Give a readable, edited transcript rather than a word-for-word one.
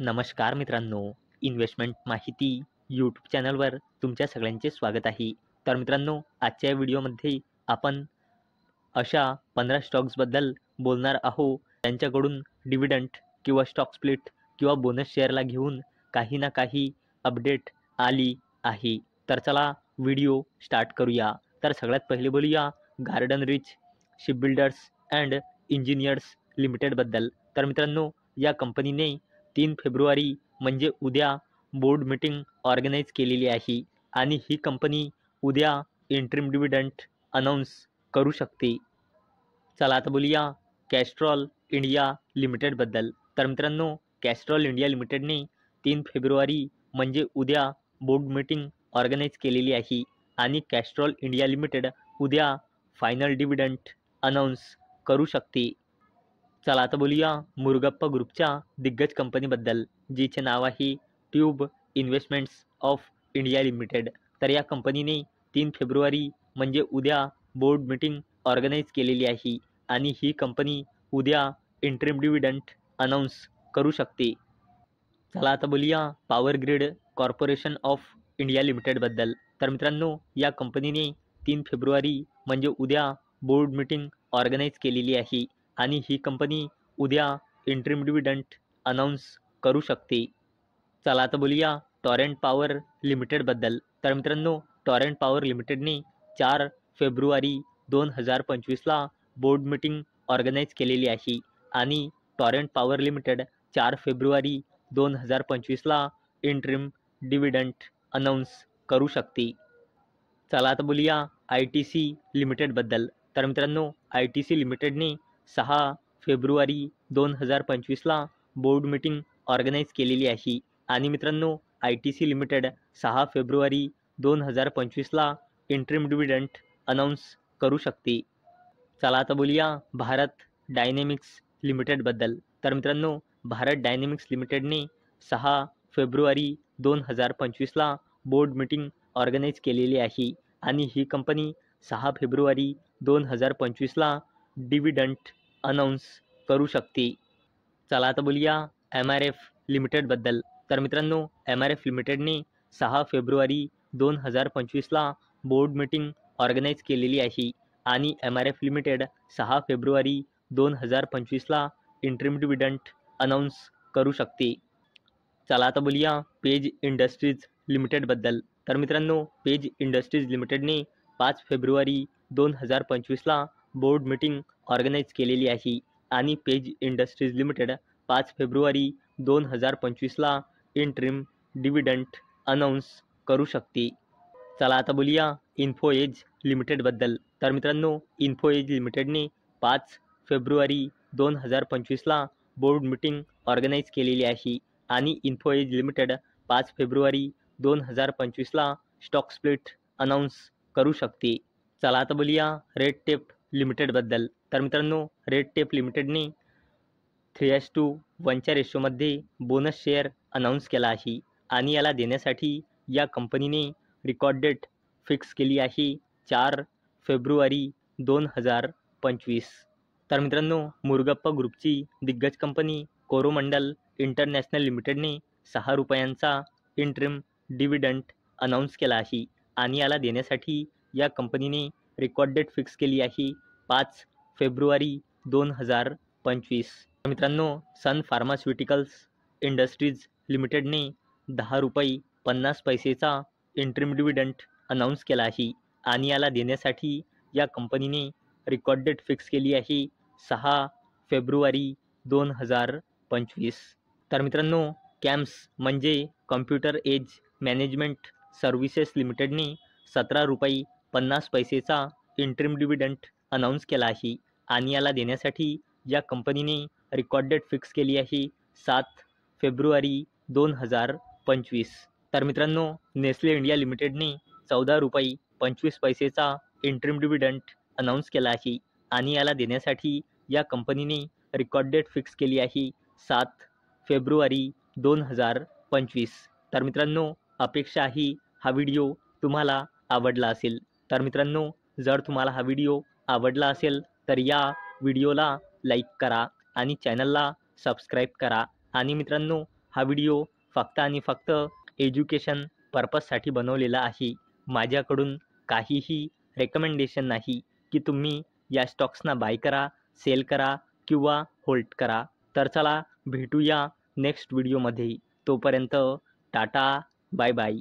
नमस्कार मित्रांनो, इन्व्हेस्टमेंट माहिती यूट्यूब चॅनलवर तुमच्या सगळ्यांचे स्वागत आहे. तर मित्रांनो, आजच्या व्हिडिओमध्ये आपण अशा 15 स्टॉक्सबद्दल बोलणार आहोत त्यांच्याकडून डिव्हिडंड किंवा स्टॉक स्प्लिट किंवा बोनस शेअरला घेऊन काही ना काही अपडेट आली आहे. तर चला व्हिडिओ स्टार्ट करूया. तर सगळ्यात पहिले बोलूया Garden Reach shipbuilders and engineers लिमिटेडबद्दल. तर मित्रांनो, या कंपनीने 3 फेब्रुवारी म्हणजे उद्या बोर्ड मीटिंग ऑर्गनाईज केलेली आहे आणि ही कंपनी उद्या इंटरिम डिव्हिडंड अनाऊन्स करू शकते. चला आता बोलूया कॅस्ट्रॉल इंडिया लिमिटेडबद्दल. तर मित्रांनो, कॅस्ट्रॉल इंडिया लिमिटेडने 3 फेब्रुवारी म्हणजे उद्या बोर्ड मीटिंग ऑर्गनाईज केलेली आहे आणि कॅस्ट्रॉल इंडिया लिमिटेड उद्या फायनल डिव्हिडंड अनाऊन्स करू शकते. चला आता बोलूया मुरुगप्पा ग्रुपच्या दिग्गज कंपनीबद्दल, जिचे नाव आहे tube investments of India limited. तर या कंपनीने 3 फेब्रुवारी म्हणजे उद्या बोर्ड मीटिंग ऑर्गनाईज केलेली आहे आणि ही कंपनी उद्या इंटरिम डिव्हिडंड अनाऊन्स करू शकते. चला आता बोलूया Power Grid Corporation of India लिमिटेडबद्दल. तर मित्रांनो, या कंपनीने 3 फेब्रुवारी म्हणजे उद्या बोर्ड मीटिंग ऑर्गनाईज केलेली आहे आणि ही कंपनी उद्या इंटरिम डिव्हिडंड अनाऊन्स करू शकते. चला आता बोलूया टॉरेंट पॉवर लिमिटेडबद्दल. तर मित्रांनो, टॉरेंट पॉवर लिमिटेडने 4 फेब्रुवारी 2025ला बोर्ड मीटिंग ऑर्गनाईज केलेली आहे आणि टॉरेंट पॉवर लिमिटेड 4 फेब्रुवारी 2025ला इंटरिम डिव्हिडंड अनाऊन्स करू शकते. चला आता बोलूया ITC लिमिटेडबद्दल. तर मित्रांनो, ITC लिमिटेडने 6 फेब्रुवारी 2025ला बोर्ड मीटिंग ऑर्गनाईज केलेली आहे आणि मित्रांनो, ITC लिमिटेड 6 फेब्रुवारी 2025ला इंटरिम डिव्हिडंड अनाऊन्स करू शकते. चला आता बोलूया भारत डायनेमिक्स लिमिटेडबद्दल. तर मित्रांनो, भारत डायनेमिक्स लिमिटेडने 6 फेब्रुवारी 2025ला बोर्ड मीटिंग ऑर्गनाईज केलेली आहे आणि ही कंपनी 6 फेब्रुवारी 2025ला डिव्हिडंड अनाऊन्स करू शकते. चला आता बोलूया MRF लिमिटेडबद्दल. तर मित्रांनो, MRF लिमिटेडने 6 फेब्रुवारी 2025ला बोर्ड मीटिंग ऑर्गनाईज केलेली आहे आणि MRF लिमिटेड 6 फेब्रुवारी 2025ला इंटरिम डिव्हिडंड अनाऊन्स करू शकते. चला आता बोलूया पेज इंडस्ट्रीज लिमिटेडबद्दल. तर मित्रांनो, पेज इंडस्ट्रीज लिमिटेडने 5 फेब्रुवारी 2025ला बोर्ड मीटिंग ऑर्गनाईज केलेली आहे आणि पेज इंडस्ट्रीज लिमिटेड 5 फेब्रुवारी 2025ला इंटरिम डिव्हिडंड अनाऊन्स करू शकते. चला आता बोलूया इन्फो एज लिमिटेडबद्दल. तर मित्रांनो, इन्फो एज लिमिटेडने 5 फेब्रुवारी 2025ला बोर्ड मीटिंग ऑर्गनाईज केलेली आहे आणि इन्फो एज लिमिटेड 5 फेब्रुवारी 2025ला स्टॉक स्प्लिट अनाऊन्स करू शकते. चला आता बोलूया रेड टेप लिमिटेडबद्दल. तर मित्रांनो, रेड टेप लिमिटेडने 3:1च्या रेशोमध्ये बोनस शेअर अनाऊन्स केला आहे आणि याला देण्यासाठी या कंपनीने रेकॉर्ड डेट फिक्स केली आहे 4 फेब्रुवारी 2025. तर मित्रांनो, मुरुगप्पा ग्रुपची दिग्गज कंपनी कोरोमंडल इंटरनॅशनल लिमिटेडने 6 रुपयांचा इंटरिम डिव्हिडंड अनाऊन्स केला आहे आणि याला देण्यासाठी या कंपनीने रेकॉर्ड डेट फिक्स केली आहे 5 फेब्रुवारी 2025. मित्रांनो, सन फार्मास्युटिकल्स इंडस्ट्रीज लिमिटेडने 10 रुपये 50 पैसेचा इंटरिम डिव्हिडंड अनाऊन्स केला आहे आणि याला देण्यासाठी या कंपनीने रेकॉर्ड डेट फिक्स केली आहे 6 फेब्रुवारी 2025. तर मित्रांनो, कॅम्स म्हणजे कॉम्प्युटर एज मॅनेजमेंट सर्व्हिसेस लिमिटेडने 17 रुपये 50 पैसेचा इंटरिम डिव्हिडंड अनाऊन्स केला आहे आणि याला देण्यासाठी या कंपनीने रेकॉर्ड डेट फिक्स केली आहे 7 फेब्रुवारी 2025. तर मित्रांनो, नेस्ले इंडिया लिमिटेडने 14 रुपये 25 पैसेचा इंटरिम डिव्हिडंड अनाऊन्स केला आहे आणि याला देण्यासाठी या कंपनीने रेकॉर्ड डेट फिक्स केली आहे 7 फेब्रुवारी 2025. तर मित्रांनो, अपेक्षा आहे हा व्हिडिओ तुम्हाला आवडला असेल. तर मित्रांनो, जर तुम्हाला हा व्हिडिओ आवडला असेल तर या व्हिडिओला लाईक करा आणि चॅनलला सबस्क्राईब करा आणि मित्रांनो, हा व्हिडिओ फक्त आणि फक्त एज्युकेशन पर्पजसाठी बनवलेला आहे. माझ्याकडून काहीही रेकमेंडेशन नाही की तुम्ही या स्टॉक्सना बाय करा, सेल करा किंवा होल्ड करा. तर चला भेटूया नेक्स्ट व्हिडिओमध्ये. तोपर्यंत टाटा, बाय बाय.